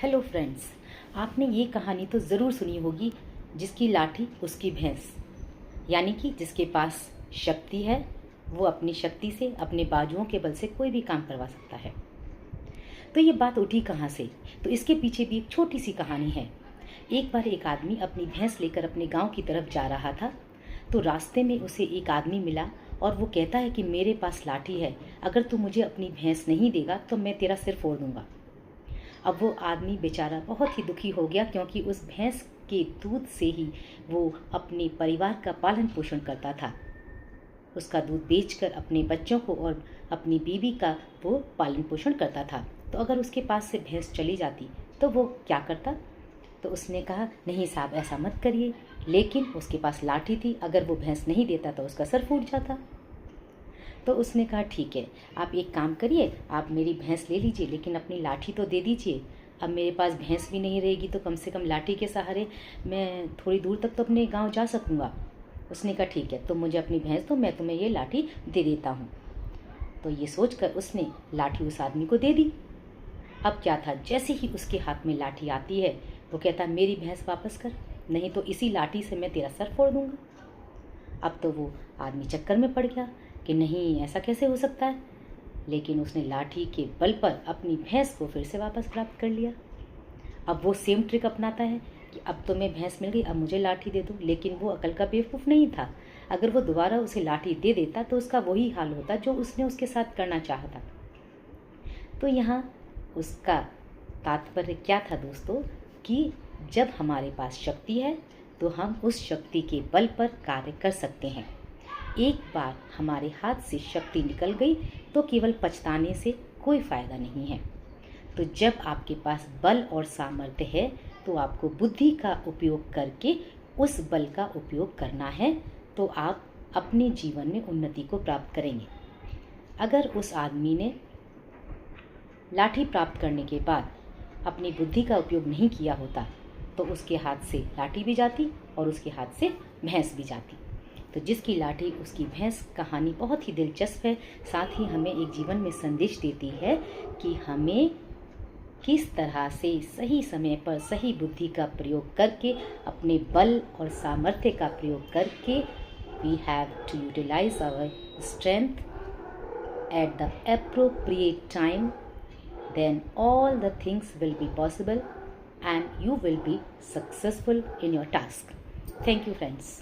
Hello friends, आपने ये कहानी तो ज़रूर सुनी होगी, जिसकी लाठी उसकी भैंस। यानी कि जिसके पास शक्ति है वो अपनी शक्ति से, अपने बाजुओं के बल से कोई भी काम करवा सकता है। तो ये बात उठी कहाँ से? तो इसके पीछे भी एक छोटी सी कहानी है। एक बार एक आदमी अपनी भैंस लेकर अपने गांव की तरफ जा रहा था। तो रास्ते में उसे एक आदमी मिला और वो कहता है कि मेरे पास लाठी है, अगर तू मुझे अपनी भैंस नहीं देगा तो मैं तेरा सिर फोड़ दूंगा। अब वो आदमी बेचारा बहुत ही दुखी हो गया, क्योंकि उस भैंस के दूध से ही वो अपने परिवार का पालन पोषण करता था। उसका दूध बेचकर अपने बच्चों को और अपनी बीवी का वो पालन पोषण करता था। तो अगर उसके पास से भैंस चली जाती तो वो क्या करता? तो उसने कहा, नहीं साहब, ऐसा मत करिए। लेकिन उसके पास लाठी थी, अगर वो भैंस नहीं देता तो उसका सर फूट जाता। तो उसने कहा, ठीक है, आप एक काम करिए, आप मेरी भैंस ले लीजिए, लेकिन अपनी लाठी तो दे दीजिए। अब मेरे पास भैंस भी नहीं रहेगी तो कम से कम लाठी के सहारे मैं थोड़ी दूर तक तो अपने गांव जा सकूंगा। उसने कहा, ठीक है, तुम मुझे अपनी भैंस दो, मैं तुम्हें ये लाठी दे देता हूँ। तो ये सोचकर उसने लाठी उस आदमी को दे दी। अब क्या था, जैसे ही उसके हाथ में लाठी आती है वो कहता, मेरी भैंस वापस कर, नहीं तो इसी लाठी से मैं तेरा सर फोड़ दूंगा। अब तो वो आदमी चक्कर में पड़ गया कि नहीं, ऐसा कैसे हो सकता है। लेकिन उसने लाठी के बल पर अपनी भैंस को फिर से वापस प्राप्त कर लिया। अब वो सेम ट्रिक अपनाता है कि अब तो मैं भैंस मिल गई, अब मुझे लाठी दे दो। लेकिन वो अकल का बेवकूफ़ नहीं था। अगर वो दोबारा उसे लाठी दे देता तो उसका वही हाल होता जो उसने उसके साथ करना चाहा था। तो यहाँ उसका तात्पर्य क्या था दोस्तों, कि जब हमारे पास शक्ति है तो हम उस शक्ति के बल पर कार्य कर सकते हैं। एक बार हमारे हाथ से शक्ति निकल गई तो केवल पछताने से कोई फ़ायदा नहीं है। तो जब आपके पास बल और सामर्थ्य है तो आपको बुद्धि का उपयोग करके उस बल का उपयोग करना है, तो आप अपने जीवन में उन्नति को प्राप्त करेंगे। अगर उस आदमी ने लाठी प्राप्त करने के बाद अपनी बुद्धि का उपयोग नहीं किया होता तो उसके हाथ से लाठी भी जाती और उसके हाथ से भैंस भी जाती। तो जिसकी लाठी उसकी भैंस कहानी बहुत ही दिलचस्प है, साथ ही हमें एक जीवन में संदेश देती है कि हमें किस तरह से सही समय पर सही बुद्धि का प्रयोग करके, अपने बल और सामर्थ्य का प्रयोग करके, we have to utilise our strength at the appropriate time, then all the things will be possible and you will be successful in your task. Thank you friends.